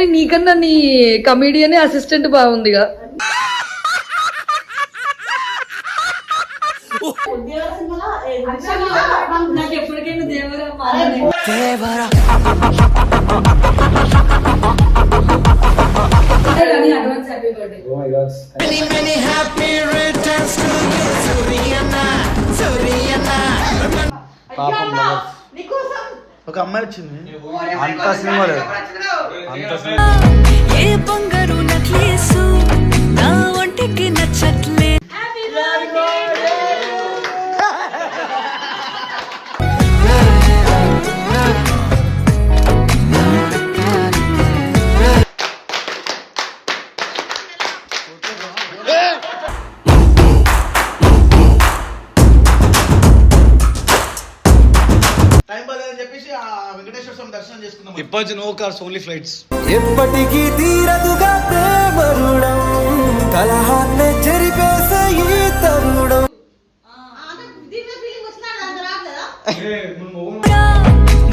కానీ నీకన్నా నీ కమీడియన్ అసిస్టెంట్ బాగుందిగా. నాకు ఎప్పటికైనా Devara advance happy birthday. Oh my God. Many happy returns to you, Suriana, Suriana. పాపం ఒక అమ్మాయి వచ్చింది అంత సినిమా లేదు అంత సినిమా ఏ బంగారు నక్లేసు నా ఒంటికి నచ్చట్లే. ఇప్పటి నో కార్స్ ఓన్లీ ఫ్లైట్స్. ఎప్పటికీ తీరదుగా ప్రేమ రుణం కలహాన్నే చెరిపేసే ఈ తరుణం.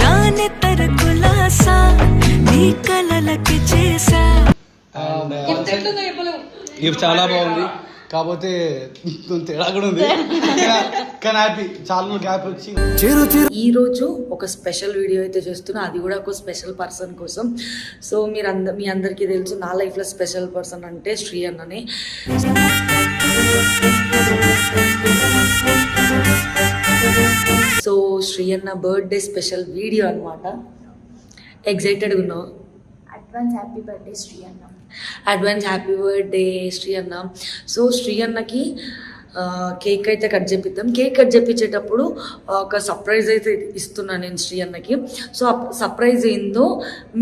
నా నెత్తర కులాసా నీ కలలకి చేసా. గిఫ్ట్ చాలా బాగుంది, కాకపోతే తేడా కూడా ఉంది కానీ హ్యాపీ. చాలా గ్యాప్ వచ్చి చిరు చిరు ఈ రోజు ఒక స్పెషల్ వీడియో అయితే చేస్తున్నా, అది కూడా ఒక స్పెషల్ పర్సన్ కోసం. సో మీ అందరికీ తెలుసు నా లైఫ్లో స్పెషల్ పర్సన్ అంటే శ్రీ అన్ననే. సో శ్రీ అన్న బర్త్డే స్పెషల్ వీడియో అనమాట. ఎగ్జైటెడ్గా ఉన్నావు? అడ్వాన్స్ హ్యాపీ బర్త్డే శ్రీ అన్న. అడ్వాన్స్ హ్యాపీ బర్త్డే శ్రీ అన్న. సో శ్రీ అన్నకి కేక్ అయితే కట్ చేపిద్దాం. కేక్ కట్ చేపించేటప్పుడు ఒక సర్ప్రైజ్ అయితే ఇస్తున్నాను నేను శ్రీ అన్నకి. సో ఆ సర్ప్రైజ్ ఏందో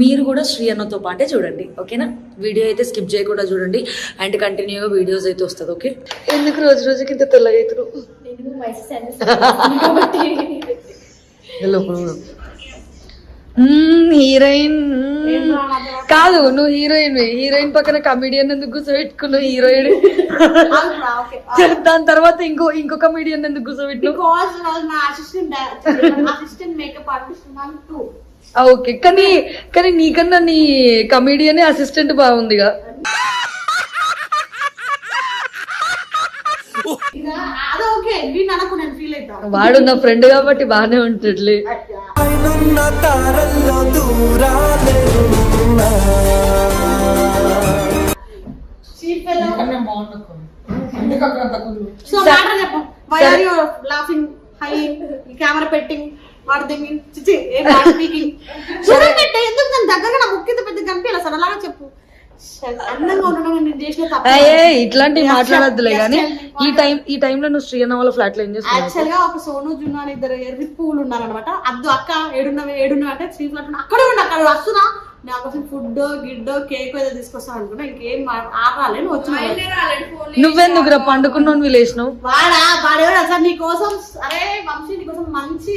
మీరు కూడా శ్రీ అన్నతో పాటే చూడండి, ఓకేనా? వీడియో అయితే స్కిప్ చేయకుండా చూడండి అండ్ కంటిన్యూగా వీడియోస్ అయితే వస్తుంది, ఓకే? ఎందుకు రోజు రోజుకి ఇంత తెల్లగా అవుతారు? హీరోయిన్ కాదు, నువ్వు హీరోయిన్ పక్కన కమిడియన్ ఎందుకు కూర్చోబెట్టుకున్నావు? హీరోయిన్ దాని తర్వాత ఇంకో కమిడియన్ ఎందుకు కూర్చోబెట్టు? ఓకే, కానీ నీకన్నా నీ కమిడియన్ అసిస్టెంట్ బాగుందిగా. వాడు నా ఫ్రెండ్ కాబట్టి బాగానే ఉంటాడులే. పైనున్న తారల్లో దూరాలే ఉన్నా. కెమెరా పెట్టింగ్ ఎందుకు దాని దగ్గర నా ముఖ్యత పెద్ద కనిపించాలి అసలు అలాగా చెప్పు. ఇట్లాంటివి మాట్లాడద్దులే కానీ ఈ టైంలో నువ్వు శ్రీ అన్న వాళ్ళ ఫ్లాట్ లో ఏం చేస్తున్నావు? యాక్చువల్ గా ఒక సోను జున్ను అని ఇద్దరు ఎర్రి పువ్వులు ఉన్నారనమాట. అద్దు అక్క ఏడున్నవి అంటే శ్రీ ఫ్లాట్ అక్కడే అక్కడ వస్తున్నా నా కోసం ఫుడ్ గిడ్డో కేక్ ఏదో తీసుకొస్తాను అనుకున్నా. ఇంకేం ఆపాలి నువ్వు వచ్చి నువ్వెందుకురా పండుకున్నావు వీలేసినావు? వాడేవాడు అసలు నీ కోసం, అరే వంశీ నీ కోసం మంచి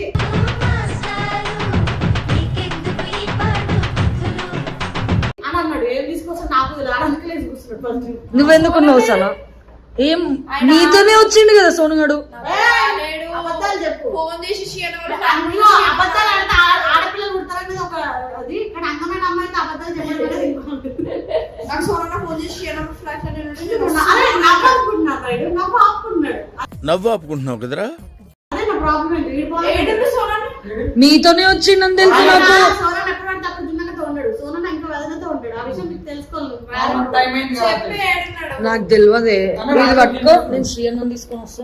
అని అన్నాడు. ఏం తీసుకొస్తా నాకు రావడానికి తీసుకొస్తున్నాడు. నువ్వెందుకున్నావు అసలు? ఏం నీతోనే వచ్చిండు కదా సోనుగాడు. అబద్ధాలు చెప్పు. ఫోన్ చేసి అబద్ధాలు అంటే ఆడపిల్లలు పుడతారని ఒక అది, కానీ అందమైన అమ్మాయితో అబద్ధాలు నవ్వు ఆపుకుంటున్నావు కదరా. అదే నా ప్రాబ్లం ఏంటి? నీతోనే వచ్చిందని తెలుసు నాకు. సోనా ఎప్పుడు తప్పుడు దున్నగా ఉన్నాడు. సోనా ఇంకా వదలతో ఉంటాడు. ఆ విషయం మీకు తెలుసుకోవాలి. నాకు తెలియదే. మీరు పట్టుకో, నేను శ్రీ అన్నం తీసుకొని వస్తా.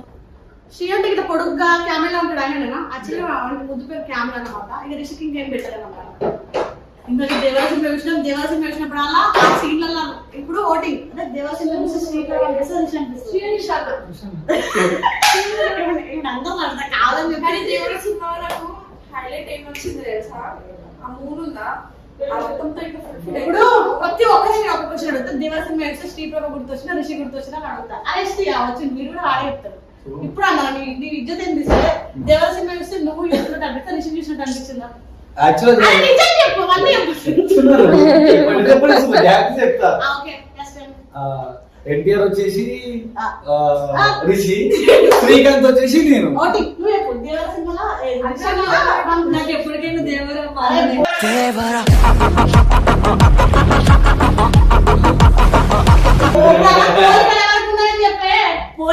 శ్రీ అంటే ఇట్లా పొడుగ్గా కెమెరా ఉంటాడు ఆయన. యాక్చువల్గా ముద్దు పేరు కెమెరా అనమాట. ఇక రిషికి ఇంకేం పెట్టారు అనమాట. ఇంకా దేవరసింహ చూసినప్పుడు అలా ఆ సీన్లలో ఇప్పుడు ఓటింగ్ అంటే దేవరసింహ చూసి శ్రీకాళ అందరూ అర్థం కాదని చెప్పి దేవరసింహకు హైలైట్ ఏమొచ్చింది తెలుసా? ఆ మూడుందా ఇప్పుడు ప్రతి ఒక్కరికి ఒక క్వశ్చన్ అడుగుతా. దేవరసింహ వేస్తే శ్రీప్రభ గుర్తొచ్చినా రిషి వచ్చినా అడుగుతా. అరే శ్రీ వచ్చింది మీరు కూడా ఆడే చెప్తారు. ఇప్పుడు అన్నా నీ ఇజ్జత్ ఏం తీస్తే దేవరసింహ వేస్తే నువ్వు చూసినట్టు అనిపిస్తా, రిషి చూసినట్టు అనిపించిందా? ఎన్టీఆర్ వచ్చేసి రిషి, శ్రీకాంత్ వచ్చేసి నేను. నాకు ఎప్పటికైనా దేవరా దేవరా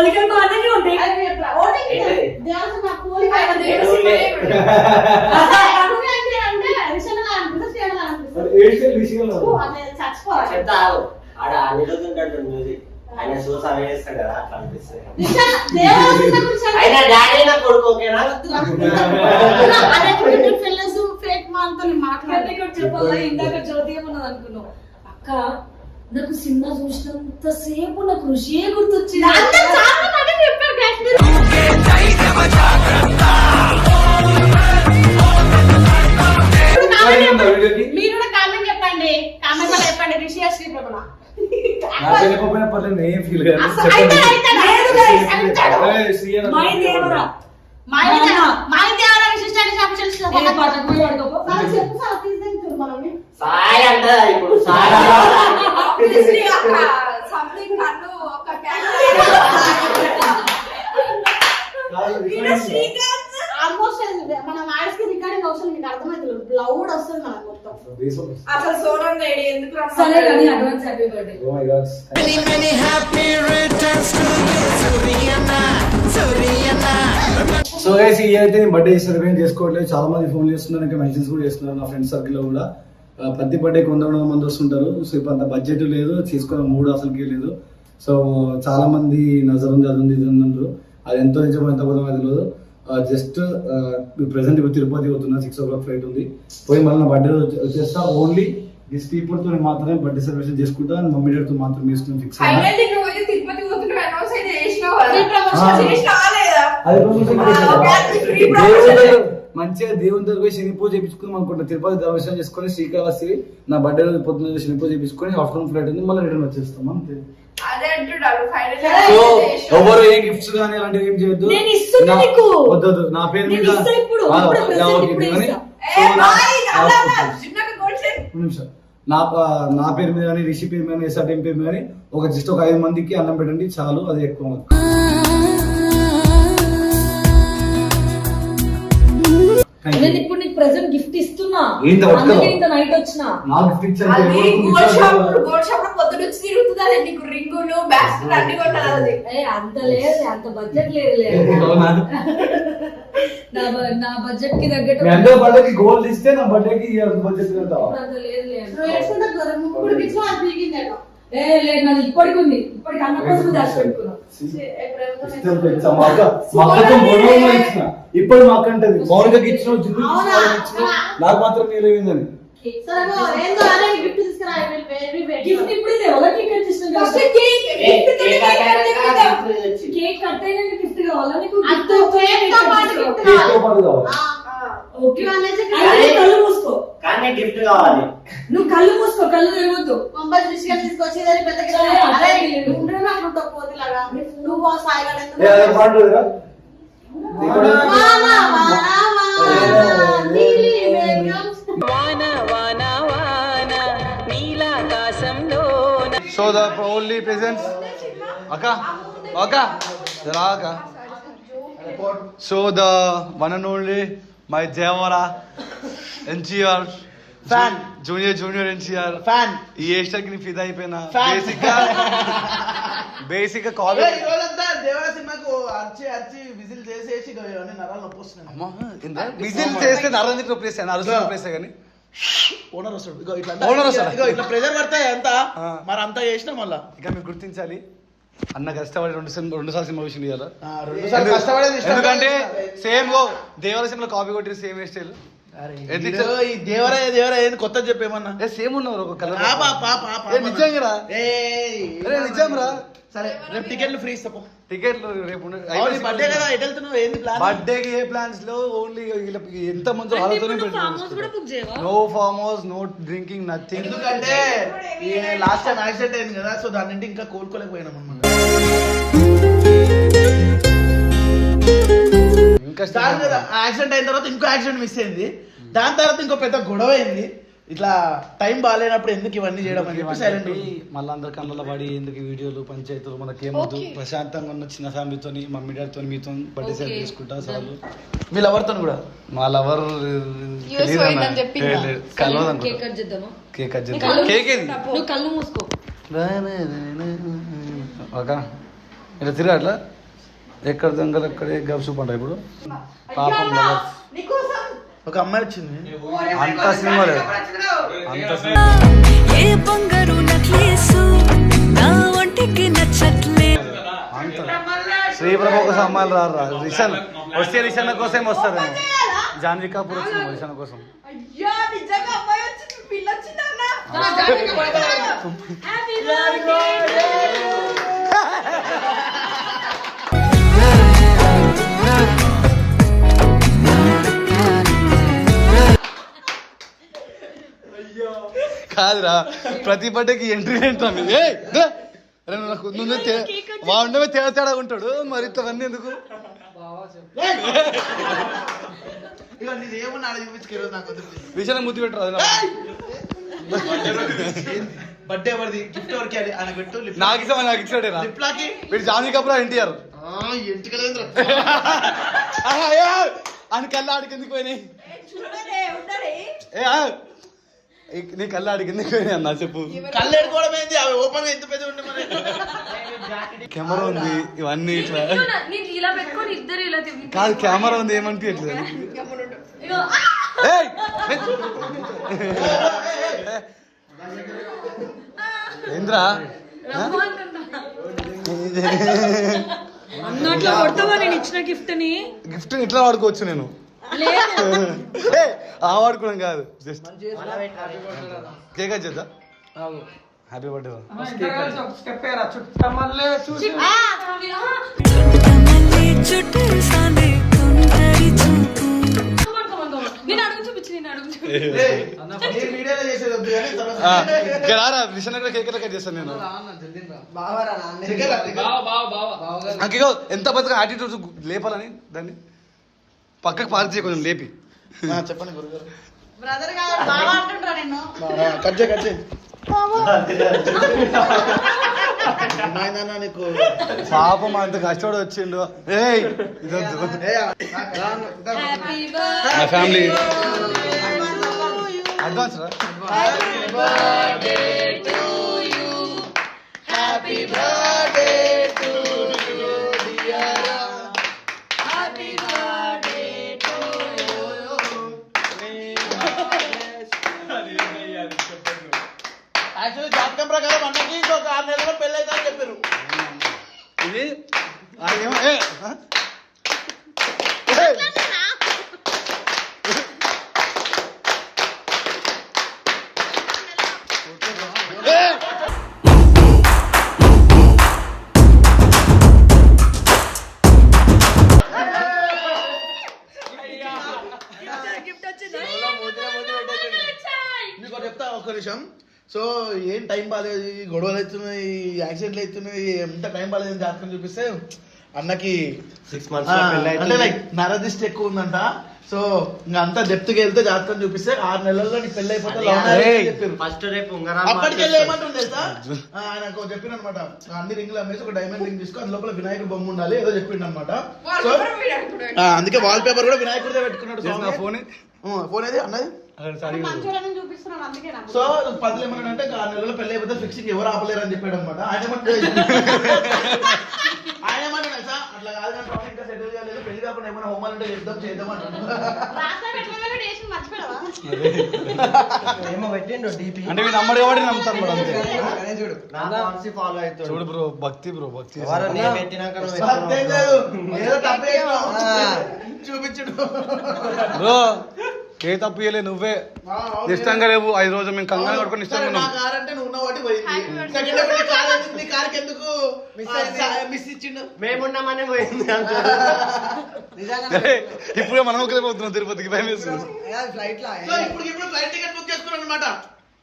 పోలికలు బాగానే ఉంటాయి. అది చెప్పరా? ఓటింగ్ దేవరసింహ పోలిక దేవరసింహ అంటే రిషన్లా అనిపిస్తుంది, శ్రీయన్లా అనిపిస్తుంది. ఏడ్చేది విషయంలో అదే చచ్చిపోవాలి. చెప్తావు ఆడ అనిరుద్ధుంటాడు మ్యూజిక్ ఆయన షోస్ అవి చేస్తాడు కదా అట్లా అనిపిస్తుంది రిషన్ దేవరసింహ గురించి ఆయన డాడీ నా కొడుకు ఓకేనా అదే ఫెల్లస్ ఫేక్ మాల్తో మాట్లాడే చెప్పాలా ఇందాక జ్యోతి ఏమన్నది అనుకున్నావు అక్క, నాకు సినిమా చూసినంత సేపు నాకు ఋషియే గుర్తొచ్చింది. మీరు కూడా కామెంట్ చెప్పండి, కామెంట్ లో చెప్పండి రిషి శ్రీ ప్రభుణ ఏం ఫీల్ మై దేవరా సాయి అంట ఇప్పుడు సాయి సంథింగ్ కన్ను ఒక ఆల్మోస్ట్ మన వాయిస్ కి రికార్డింగ్ అవసరం మీకు అర్థమైతే లౌడ్ వస్తుంది మనకు మొత్తం. అసలు సోనం లేడి ఎందుకు సరే కానీ advance happy birthday. So guys ఈ అయితే బర్త్డే సెలబ్రేట్ చేసుకోవట్లేదు. చాలా మంది ఫోన్ చేస్తున్నారు, ఇంకా మెసేజ్ కూడా చేస్తున్నారు నా ఫ్రెండ్స్ సర్కిల్ లో కూడా. ప్రతి బర్త్డేకి 100 మంది వస్తుంటారు. సో ఇప్పుడు అంత బడ్జెట్ లేదు, తీసుకునే మూడు అసలుకి లేదు. సో చాలా మంది నజర్ ఉంది, అది ఉంది, ఇది ఉంది. అది ఎంతో నిజమో ఎంత పోదామో తెలియదు. జస్ట్ ప్రెసెంట్ ఇప్పుడు తిరుపతి పోతున్నా, 6 o'clock ఫ్లైట్ ఉంది. పోయి మళ్ళీ నా బర్త్డే వచ్చేస్తా. ఓన్లీ దిస్ పీపుల్ తో మాత్రమే బర్త్డే సెలబ్రేషన్ చేసుకుంటా. మమ్మీ డాడీ తో మాత్రం వేసుకుని ఫిక్స్ ఫైనల్లీ నువ్వు అయితే తిరుపతి పోతుంటే అనౌన్స్ అయితే చేసినావు కదా, చేసినావా లేదా? మంచిగా దేవుని దగ్గర పోయి శని పూజ చేయించుకుని అనుకుంటా. తిరుపతి దర్శనం చేసుకుని శ్రీకాళహస్తి నా బర్త్డే రోజు పొద్దున్న శని పూజ చేయించుకొని ఆఫ్టర్నూన్ ఫ్లైట్ ఉంది, మళ్ళీ రిటర్న్ వచ్చేస్తాం అంతే. అదే అంటున్నాడు సో ఎవరు ఏ గిఫ్ట్స్ కానీ అలాంటివి ఏం చేయొద్దు. నేను ఇస్తున్నా నీకు. వద్దు నా పేరు మీద నేను ఇస్తా ఇప్పుడు. ఇప్పుడు present ఇప్పుడు ఇస్తా. నిమిషం నా పేరు మీద కానీ రిషి పేరు మీద కానీ ఎస్ఆర్ పేరు మీద కానీ ఒక జస్ట్ ఒక 5 మందికి అన్నం పెట్టండి చాలు, అది ఎక్కువ. నేను ఇప్పుడు నీకు ప్రెసెంట్ గిఫ్ట్ ఇస్తున్నా, ఏంటి ఒక్కరు? అందుకే ఇంత నైట్ వచ్చిన. నా గిఫ్ట్ ఇచ్చాను అది గోల్డ్ షాప్ లో పొద్దున వచ్చి తిరుగుతుంది. నీకు రింగులు బ్యాగ్స్ అన్ని కొట్టాలి. అంత లేదు, అంత బడ్జెట్ లేదు. నా బడ్జెట్ కి తగ్గట్టు అందరూ బర్త్డేకి గోల్డ్ ఇస్తే నా బర్త్డేకి బడ్జెట్ అంత లేదు. ముగ్గురు గిఫ్ట్స్ అది పీకిందేమో. లేదు, నాది ఇప్పటికి ఉంది. ఇప్పటికి అన్న కోసం దాచి పెట్టుకున్నా. ఇప్పుడు మాకు అంటే మౌనికకి ఇచ్చిన జిల్లు నాకు మాత్రం నీలేవిందని. గిఫ్ట్ తీసుకురా. గిఫ్ట్ ఇప్పుడు ఇదే వాళ్ళకి కేక్ ఇష్టం కదా. కేక్ కట్ అయినా గిఫ్ట్ కావాలా నీకు? ఓకే, కళ్ళు మూసుకో. కానీ గిఫ్ట్ కావాలి. నువ్వు కళ్ళు మూసుకో, కళ్ళు తెరవద్దు. మొబైల్ తీసుకొని తీసుకొచ్చేదాన్ని పెద్ద పోతేలాగా నువ్వు ఆ Sai so the only presents అక్క so the one and only my Devara NTR fan, junior NTR fan. ఈ హెయిర్ కి ఫిదా అయిపోయినా. బేసిక్ గా కాలేజ్ విజిల్ చేసేసి నరాలు నొప్పొస్తున్నాయి. విజిల్ చేస్తే నరాలు నొప్పి అరుసు నొప్పి కానీ ఓనర్ వస్తాడు. ఇట్లా ప్రెజర్ పడతాయి అంతా, మరి అంతా చేసినా మళ్ళా. ఇక మీరు గుర్తించాలి, అన్న కష్టపడి 2 సార్లు సినిమా విషయం ఇవ్వాలి. ఎందుకంటే సేమ్ దేవర సినిమాలో కాపీ కొట్టి సేమ్ హెయిర్ స్టైల్. దేవరా కొత్త చెప్పేమన్నా సేమ్ ఉన్నారు ఒక కలర్. నిజంగా నిజం రా. సరే రేపు టికెట్లు ఫ్రీ ఇస్తా. టికెట్లు రేపు బర్త్డే కదా, ఎటు వెళ్తున్నావు? ఏంది ప్లాన్? బర్త్డేకి ఏ ప్లాన్స్ లో? ఓన్లీ ఎంత మంది no farm house, no drinking, nothing. ఎందుకంటే లాస్ట్ టైం యాక్సిడెంట్ అయింది కదా, సో దాని ఇంకా కోలుకోలేకపోయినాం అన్నమాట. ఇంకా యాక్సిడెంట్ అయిన తర్వాత ఇంకో యాక్సిడెంట్ మిస్ అయింది. దాని తర్వాత ఇంకో పెద్ద గొడవ అయింది. ఇట్లా టైం బాగాలేనప్పుడు ఎందుకు ఇవన్నీ చేయడం అని చెప్పి సైలెంట్. మళ్ళీ అందరు కళ్ళలో పడి ఎందుకు వీడియోలు పంచాయతీలు మనకేమొద్దు. ప్రశాంతంగా ఉన్న చిన్న ఫ్యామిలీతో మమ్మీ డాడీతో మీతో బర్త్డే సెలబ్రేట్ చేసుకుంటా చాలు. మీ లవర్తో కూడా. మా లవర్ కలవదు. కేక్ కట్ చేద్దాం. కేక్ ఏది? కళ్ళు మూసుకో. ఇట్లా తిరగట్లా ఎక్కడ దొంగలు అక్కడే గప్ చూపు అంట ఇప్పుడు పాపం lovers. నీకోసం ఒక అమ్మాయి వచ్చింది అంత సినిమా లేదు అంత ఏ బంగారు నక్లేసు నా ఒంటికి నచ్చట్లే అంత శ్రీప్రభ కోసం అమ్మాయిలు రారు రిషన్ వస్తే రిషన్ కోసం వస్తారు జాన్వీ కపూర్ వచ్చింది రిషన్ కోసం. అయ్యో నిజంగా అమ్మాయి వచ్చింది పిల్ల వచ్చిందా కాదురా ప్రతి బర్త్డేకి ఎంట్రీ ఏంటాం వాడుండే తేడా తేడా ఉంటాడు మరి ఇవన్నీ ఎందుకు ఏమన్నా చూపించుకోరు నాకు విషయాన్ని ముద్దు పెట్టరు బర్త్డే ఎవరిది గిఫ్ట్ ఎవరికి ఆయన పెట్టు నాకు ఇష్టం నాకు ఇచ్చాడేనా లిప్లాకి వీడు జాన్వీ కపూర్ ఎన్టీఆర్ ఎంటికలేదు అని కళ్ళ ఆడికి ఎందుకు పోయినాయి నీ కళ్ళ ఆడికి ఎందుకు పోయినాయి అన్న చెప్పు. కళ్ళు ఎడుకోవడం ఏంది అవి ఓపెన్ గా ఎంత పెద్ద ఉండే మరి కెమెరా ఉంది ఇవన్నీ ఇట్లా నేను ఇలా పెట్టుకొని ఇద్దరు ఇలా కాదు కెమెరా ఉంది ఏమంటే ఇట్లా ఏయ్! ఏంద్రా అన్నట్లు కొడతావా నేను ఇచ్చిన గిఫ్ట్ ని? గిఫ్ట్ ఇట్లా వాడుకోవచ్చు నేను ఆ వాడుకోవడం కాదు just cake చేద్దా happy birthday Chuttamalle చుట్టేసాంది తుంటరి చూపు నేను అడుగు చూపించి నేను అడుగు వీడియోలో చేసేది వద్దు కానీ తర్వాత రారా విషయం కేక్ కట్ చేస్తాను నేను. అంకిగో ఎంత బతుక యాటిట్యూడ్ లేపాలని దాన్ని పక్కకు పార్క్ చేయ కొంచెం లేపి చెప్పండి గురుగారు బ్రదర్ గా బాగా అంటుండ్రా నిన్ను కట్ చేయి నాయనా నీకు పాపం అంత కష్టపడి వచ్చిండు. ఏయ్ ఇదొద్దు నా ఫ్యామిలీ అడ్వాన్స్ రా యాక్చువల్లీ జాతకం ప్రకారం అన్నకి ఇంకొక 6 నెలల్లో పెళ్ళి అవుతుందని చెప్పారు. ఇది అదేమో మీకు చెప్తా ఒక్క నిమిషం. సో ఏం టైం బాగాలేదు, గొడవలు అవుతున్నాయి, యాక్సిడెంట్లు అవుతున్నాయి, ఎంత టైం బాగాలేదు జాతకం చూపిస్తే అన్నకి 6 months అంటే లైక్ నరదిష్టి ఎక్కువ ఉందంట. సో ఇంకా అంతా డెప్త్కి వెళ్తే జాతకం చూపిస్తే 6 నెలల్లో నీకు పెళ్లి అయిపోతే చెప్పారు. ఫస్ట్ రేపు అప్పటికెళ్ళి ఏమంటుంది తెలుసా, ఆయన చెప్పిన అనమాట అన్ని రింగులు అమ్మేసి ఒక డైమండ్ రింగ్ తీసుకో అది లోపల వినాయకుడు బొమ్మ ఉండాలి ఏదో చెప్పిండు అనమాట. సో అందుకే వాల్ పేపర్ కూడా వినాయకుడిదే పెట్టుకున్నాడు. ఫోన్ ఫోన్ ఏది అన్నది. మంచోళ్ళని చూపిస్తున్నాడు అందుకే నాకు సో 10 ఏమన్నాడంటే 6 నెలల్లో పెళ్లి అయిపోతే ఫిక్సింగ్ ఎవరు ఆపలేరు అని చెప్పాడు అనమాట. ఆయన ఏమంటాడు తెలుసా, అట్లా కాదు కానీ టాపిక్ ఇంకా సెటిల్ కాలేదు, పెళ్లి కాకుండా ఏమైనా హోమాలు అంటే చేద్దాం అంటాడు. అంటే వీడు నమ్మడు కాబట్టి నమ్ముతాను మేడం అంతే. ఫాలో అవుతాడు. చూడు బ్రో భక్తి భక్తి అదేం లేదు, ఏదో తప్పు చూపించడు బ్రో. ఏ తప్పు ఇయ్యలే నువ్వే ఇష్టంగా లేవు 5 రోజులు మేము కంగారు పడుకొని ఇష్టంగా నా కార్ అంటే నువ్వు ఉన్నవాటి పోయింది. సెకండ్ నీ కార్ ఎందుకు, నీ కార్కి ఎందుకు మిస్ ఇచ్చిండు? మేమున్నామనే పోయింది. ఇప్పుడే మనం ఒకరే పోతున్నాం తిరుపతికి భయం వేస్తుంది. సో ఇప్పుడు ఫ్లైట్ టికెట్ బుక్ చేసుకున్నాను అనమాట.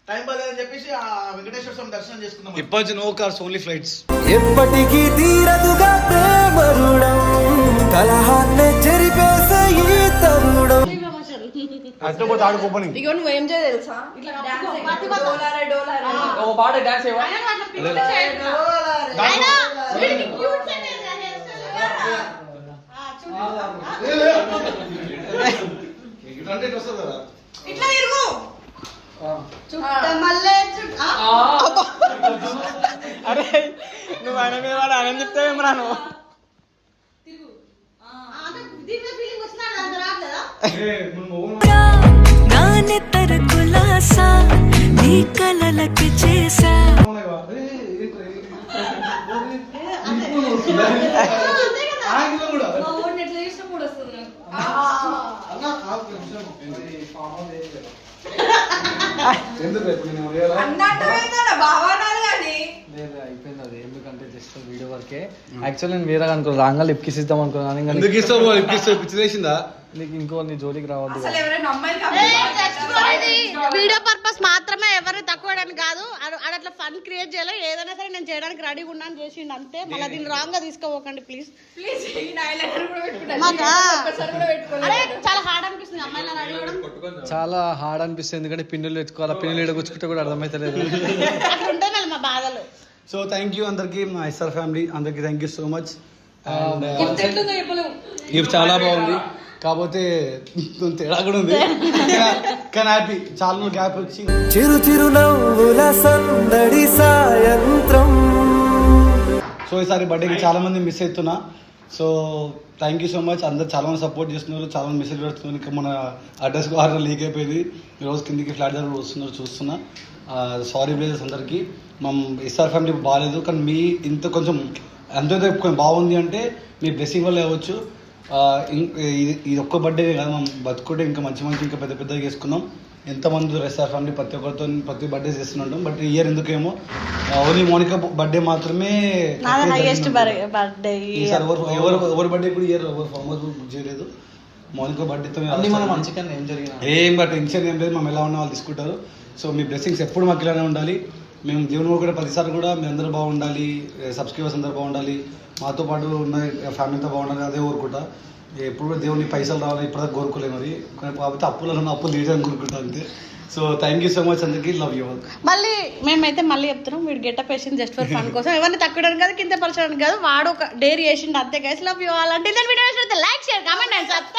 టైం బాగాలేదని చెప్పేసి ఆ వెంకటేశ్వర స్వామి దర్శనం చేసుకున్నాం. ఇప్పటి నుంచి నో కార్స్ ఓన్లీ ఫ్లైట్స్. ఎప్పటికీ తీరదుగా ప్రేమ రుణం కలహాన్నే చెరిపేసే ఈ తరుణం. అట్టు పోతే ఆడుకోపని ఇగో నువ్వు ఏం చేయ తెలుసా ఇట్లా డోలారే డోలారే ఓ పాట డాన్స్ చేయవా? ఇట్లా తిరుగు చుట్టమల్లే అరే నువ్వు ఆయన మీద వాడు ఆయన చెప్తావేమరా నువ్వు? నా నెత్తర కులాసా నీ కలలకి చేసా మా ఊరిని ఎట్లా చేసినా కూడా వస్తుంది అన్నట్టు బావానాలు కానీ అయిపోయింది అది. ఎందుకంటే జస్ట్ వీడియో వరకే. యాక్చువల్లీ నేను వేరే అనుకో రాంగా లిప్ కిస్ ఇద్దాం అనుకున్నాను. ఇంకా ఎందుకు ఇస్తావు పిచ్చిలేసిందా? నీకు ఇంకో నీ జోలికి రావద్దు. అసలు ఎవరైనా అమ్మాయిలు వీడియో పర్పస్ మాత్రమే, ఎవరు తక్కువ కాదు. అట్లా ఫన్ క్రియేట్ చేయాలి. ఏదైనా సరే నేను చేయడానికి రెడీగా ఉన్నాను చేసిండు అంతే. మళ్ళీ దీన్ని రాంగ్ గా తీసుకోపోకండి ప్లీజ్. ప్లీజ్ ఐలైనర్ కూడా పెట్టుకున్నాను మాకా? ఒక్కసారి కూడా పెట్టుకోలేదు. చాలా హార్డ్ అనిపిస్తుంది అమ్మాయిల రెడీ అవ్వడం. చాలా హార్డ్ అనిపిస్తుంది ఎందుకంటే పిన్నులు పెట్టుకోవాలి. పిన్నులు ఇడగొచ్చుకుంటే కూడా అర్థమైతలేదు. అట్లా ఉంటాయి మళ్ళీ మా బాధలు. సో థ్యాంక్ యూ అందరికి, మా ఎస్ఆర్ ఫ్యామిలీ అందరికి thank you so much. And ఎట్లుందో చెప్పలేము. గిఫ్ట్ చాలా బాగుంది, కాకపోతే తేడా కూడా ఉంది. కానీ హ్యాపీ, చాలా గ్యాప్ వచ్చి చిరు చిరు నవ్వుల సందడి సాయంత్రం. సో ఈసారి బర్త్డేకి చాలా మంది మిస్ అవుతున్నా. So thank you so much. అందరు చాలా మంది సపోర్ట్ చేస్తున్నారు, చాలా మంది మెసేజ్ పెడుతున్నారు. ఇంకా మన అడ్రస్ ద్వారా లీక్ అయిపోయింది. ఈరోజు కిందికి ఫ్లాట్ దగ్గర వస్తున్నారు, చూస్తున్నా. సారీ బ్లేజర్స్ అందరికీ. మా ఎస్ఆర్ ఫ్యామిలీ బాగాలేదు, కానీ మీ ఇంత కొంచెం ఎంతో బాగుంది అంటే మీ బ్లెస్సింగ్ వల్ల అవ్వచ్చు. ఇది ఒక్క బర్త్డే కాదు, మనం బతుకుంటే ఇంకా మంచి మంచి ఇంకా పెద్ద పెద్దగా చేసుకున్నాం. ఎంతమంది ఎస్ఆర్ ఫ్యామిలీ ప్రతి ఒక్కరితో ప్రతి బర్త్డే చేస్తుంటాం. బట్ ఈ ఇయర్ ఎందుకేమో ఓన్లీ మోనికా బర్త్డే మాత్రమే బర్త్డే. ఈసారి ఎవరి బర్త్డే కూడా ఇయర్ ఎవరు ఫార్మర్స్ బుక్ చేయలేదు. మోనికా బర్త్డేతో మన మంచిగా ఏం జరిగిన ఏం బట్ టెన్షన్ ఏం లేదు. మేము ఎలా ఉన్నా వాళ్ళు తీసుకుంటారు. సో మీ బ్లెస్సింగ్స్ ఎప్పుడు మాకు ఇలానే ఉండాలి. మేము దేవుని కూడా ప్రతిసారి కూడా మీ అందరూ బాగుండాలి, సబ్స్క్రైబర్స్ అందరూ బాగుండాలి, మాతో పాటు ఉన్న ఫ్యామిలీతో బాగుండాలి, అదే కోరుకుంటా. ఎప్పుడు కూడా దేవుని పైసలు రావాలి ఇప్పటిదాకా కోరుకోలేదు. మరి కాకపోతే అప్పులలో అప్పులు తీయడానికి కోరుకుంటా అంతే. So thank you so much అందరికీ, లవ్ యూ ఆల్. మళ్ళీ మేమైతే మళ్ళీ చెప్తున్నాం, వీడు గెటప్ వేసింది జస్ట్ ఫర్ ఫన్ కోసం, ఎవరిని తక్కువ కాదు కింద పరచడానికి కాదు. వాడు ఒక డేర్ చేసిండు అంతే గైస్. Love you all. అంటే video like share comment and subscribe.